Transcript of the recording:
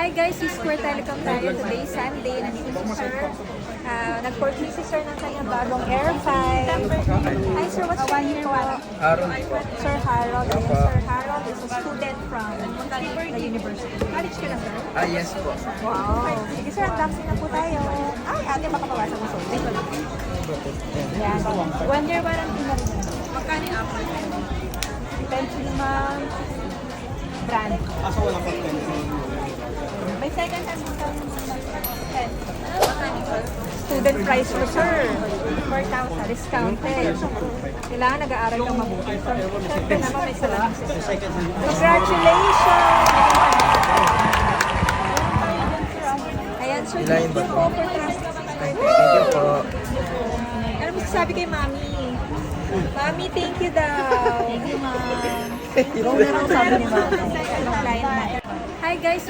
Hi guys, si Square Telecom tayo today, Sunday. Nandito si Sir. Nag-purchase si Sir ng kanyang bagong Air 5. Hi Sir, what's your name po? Harold po. Sir Harold. Yes, Sir Harold is a student from the university. College ka na, Sir? Yes po. Wow. Sige Sir, unboxing na po tayo. Ay, ate, baka mabasa mo. Yan. 1 year warranty na rin. Magkano yung Apple? Depends naman. Brand. Kaso wala pa May second hand discount naman. Student price po, sir. 4,000 discounted. Kailangan nag-aaral kang mabuti. So, syempre naman may salamat sa sir. Congratulations! Ayan, sir. Thank you po for trusting us. Thank you po. Ano mo sasabi kay Mami? Mami, thank you daw. Thank you, Ma'am. Yung sabi ni Mami. Hi guys,